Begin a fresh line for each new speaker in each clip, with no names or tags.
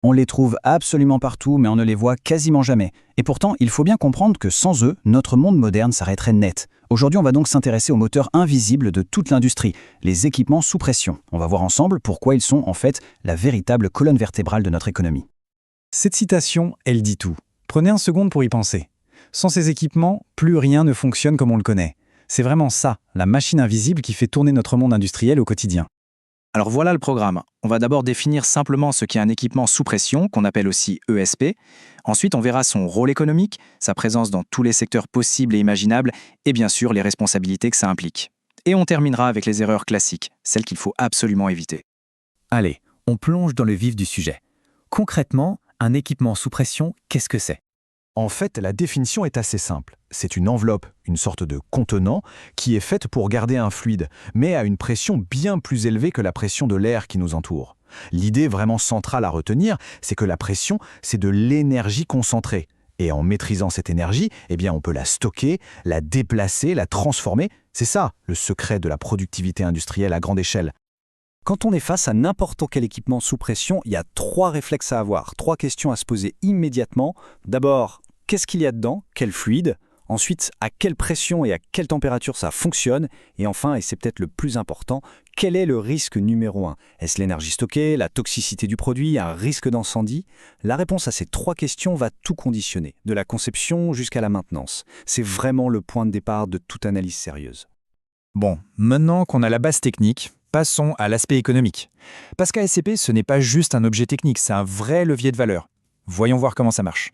On les trouve absolument partout, mais on ne les voit quasiment jamais. Et pourtant, il faut bien comprendre que sans eux, notre monde moderne s'arrêterait net. Aujourd'hui, on va donc s'intéresser aux moteurs invisibles de toute l'industrie, les équipements sous pression. On va voir ensemble pourquoi ils sont en fait la véritable colonne vertébrale de notre économie.
Cette citation, elle dit tout. Prenez un seconde pour y penser. Sans ces équipements, plus rien ne fonctionne comme on le connaît. C'est vraiment ça, la machine invisible qui fait tourner notre monde industriel au quotidien.
Alors voilà le programme. On va d'abord définir simplement ce qu'est un équipement sous pression, qu'on appelle aussi ESP. Ensuite, on verra son rôle économique, sa présence dans tous les secteurs possibles et imaginables, et bien sûr les responsabilités que ça implique. Et on terminera avec les erreurs classiques, celles qu'il faut absolument éviter.
Allez, on plonge dans le vif du sujet. Concrètement, un équipement sous pression, qu'est-ce que c'est ?
En fait, la définition est assez simple. C'est une enveloppe, une sorte de contenant, qui est faite pour garder un fluide, mais à une pression bien plus élevée que la pression de l'air qui nous entoure. L'idée vraiment centrale à retenir, c'est que la pression, c'est de l'énergie concentrée. Et en maîtrisant cette énergie, on peut la stocker, la déplacer, la transformer. C'est ça, le secret de la productivité industrielle à grande échelle.
Quand on est face à n'importe quel équipement sous pression, il y a 3 réflexes à avoir, 3 questions à se poser immédiatement. D'abord, qu'est-ce qu'il y a dedans ? Quel fluide ? Ensuite, à quelle pression et à quelle température ça fonctionne ? Et enfin, et c'est peut-être le plus important, quel est le risque numéro 1 ? Est-ce l'énergie stockée, la toxicité du produit, un risque d'incendie ? La réponse à ces 3 questions va tout conditionner, de la conception jusqu'à la maintenance. C'est vraiment le point de départ de toute analyse sérieuse.
Bon, maintenant qu'on a la base technique, passons à l'aspect économique. Parce qu'ASCP, ce n'est pas juste un objet technique, c'est un vrai levier de valeur. Voyons voir comment ça marche.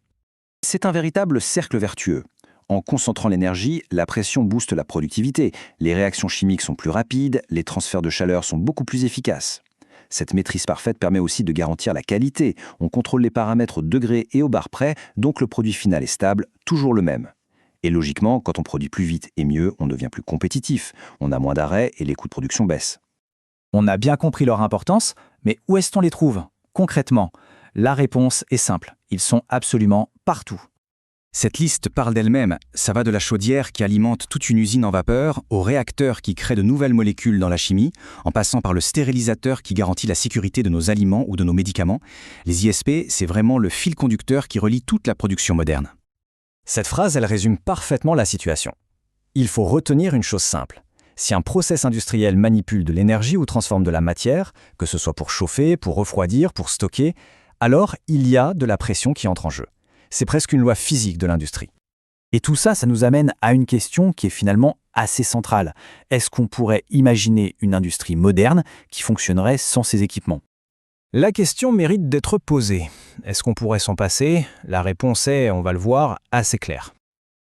C'est un véritable cercle vertueux. En concentrant l'énergie, la pression booste la productivité, les réactions chimiques sont plus rapides, les transferts de chaleur sont beaucoup plus efficaces. Cette maîtrise parfaite permet aussi de garantir la qualité. On contrôle les paramètres au degré et au bar près, donc le produit final est stable, toujours le même. Et logiquement, quand on produit plus vite et mieux, on devient plus compétitif. On a moins d'arrêts et les coûts de production baissent.
On a bien compris leur importance, mais où est-ce qu'on les trouve ? Concrètement, la réponse est simple. Ils sont absolument partout.
Cette liste parle d'elle-même. Ça va de la chaudière qui alimente toute une usine en vapeur, au réacteur qui crée de nouvelles molécules dans la chimie, en passant par le stérilisateur qui garantit la sécurité de nos aliments ou de nos médicaments. Les ISP, c'est vraiment le fil conducteur qui relie toute la production moderne.
Cette phrase, elle résume parfaitement la situation. Il faut retenir une chose simple. Si un process industriel manipule de l'énergie ou transforme de la matière, que ce soit pour chauffer, pour refroidir, pour stocker, alors il y a de la pression qui entre en jeu. C'est presque une loi physique de l'industrie. Et tout ça, ça nous amène à une question qui est finalement assez centrale. Est-ce qu'on pourrait imaginer une industrie moderne qui fonctionnerait sans ces équipements ? La question mérite d'être posée. Est-ce qu'on pourrait s'en passer ? La réponse est, on va le voir, assez claire.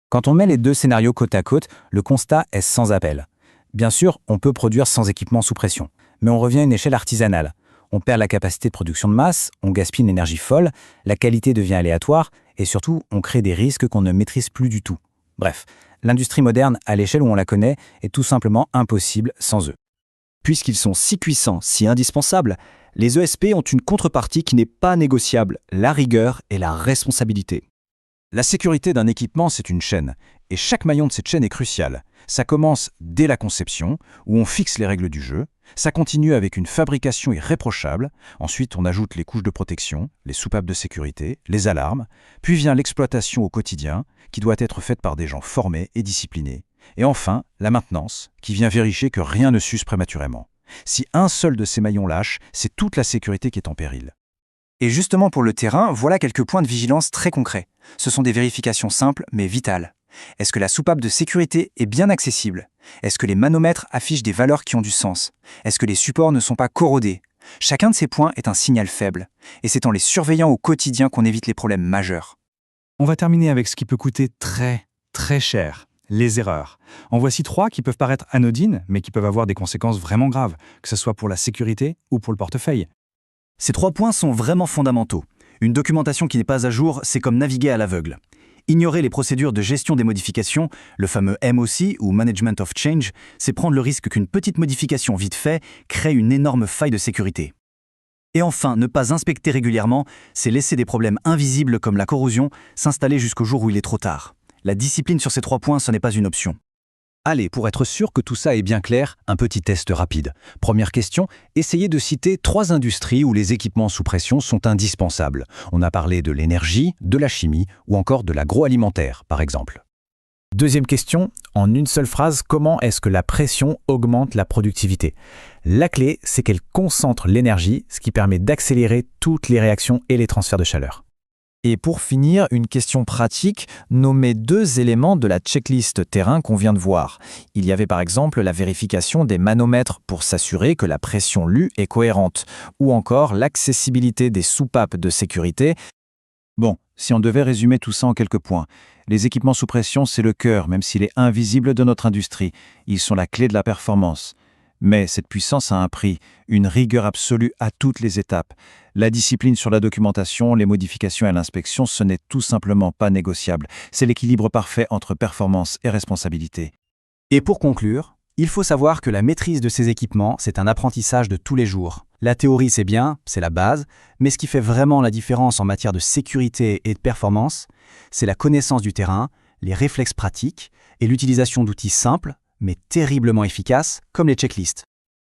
Quand on met les 2 scénarios côte à côte, le constat est sans appel. Bien sûr, on peut produire sans équipement sous pression, mais on revient à une échelle artisanale. On perd la capacité de production de masse, on gaspille une énergie folle, la qualité devient aléatoire, et surtout, on crée des risques qu'on ne maîtrise plus du tout. Bref, l'industrie moderne, à l'échelle où on la connaît, est tout simplement impossible sans eux.
Puisqu'ils sont si puissants, si indispensables, les ESP ont une contrepartie qui n'est pas négociable, la rigueur et la responsabilité.
La sécurité d'un équipement, c'est une chaîne, et chaque maillon de cette chaîne est crucial. Ça commence dès la conception, où on fixe les règles du jeu, ça continue avec une fabrication irréprochable, ensuite on ajoute les couches de protection, les soupapes de sécurité, les alarmes, puis vient l'exploitation au quotidien, qui doit être faite par des gens formés et disciplinés, et enfin la maintenance, qui vient vérifier que rien ne s'use prématurément. Si un seul de ces maillons lâche, c'est toute la sécurité qui est en péril.
Et justement pour le terrain, voilà quelques points de vigilance très concrets. Ce sont des vérifications simples mais vitales. Est-ce que la soupape de sécurité est bien accessible ? Est-ce que les manomètres affichent des valeurs qui ont du sens ? Est-ce que les supports ne sont pas corrodés ? Chacun de ces points est un signal faible. Et c'est en les surveillant au quotidien qu'on évite les problèmes majeurs.
On va terminer avec ce qui peut coûter très, très cher. Les erreurs. En voici 3 qui peuvent paraître anodines, mais qui peuvent avoir des conséquences vraiment graves, que ce soit pour la sécurité ou pour le portefeuille.
Ces 3 points sont vraiment fondamentaux. Une documentation qui n'est pas à jour, c'est comme naviguer à l'aveugle. Ignorer les procédures de gestion des modifications, le fameux MOC ou Management of Change, c'est prendre le risque qu'une petite modification vite fait crée une énorme faille de sécurité. Et enfin, ne pas inspecter régulièrement, c'est laisser des problèmes invisibles comme la corrosion s'installer jusqu'au jour où il est trop tard. La discipline sur ces 3 points, ce n'est pas une option.
Allez, pour être sûr que tout ça est bien clair, un petit test rapide. Première question, essayez de citer 3 industries où les équipements sous pression sont indispensables. On a parlé de l'énergie, de la chimie ou encore de l'agroalimentaire, par exemple.
Deuxième question, en une seule phrase, comment est-ce que la pression augmente la productivité? La clé, c'est qu'elle concentre l'énergie, ce qui permet d'accélérer toutes les réactions et les transferts de chaleur.
Et pour finir, une question pratique, nommez 2 éléments de la checklist terrain qu'on vient de voir. Il y avait par exemple la vérification des manomètres pour s'assurer que la pression lue est cohérente, ou encore l'accessibilité des soupapes de sécurité.
Bon, si on devait résumer tout ça en quelques points, les équipements sous pression, c'est le cœur, même s'il est invisible de notre industrie. Ils sont la clé de la performance. Mais cette puissance a un prix, une rigueur absolue à toutes les étapes. La discipline sur la documentation, les modifications et l'inspection, ce n'est tout simplement pas négociable. C'est l'équilibre parfait entre performance et responsabilité.
Et pour conclure, il faut savoir que la maîtrise de ces équipements, c'est un apprentissage de tous les jours. La théorie, c'est bien, c'est la base, mais ce qui fait vraiment la différence en matière de sécurité et de performance, c'est la connaissance du terrain, les réflexes pratiques et l'utilisation d'outils simples, mais terriblement efficaces, comme les checklists.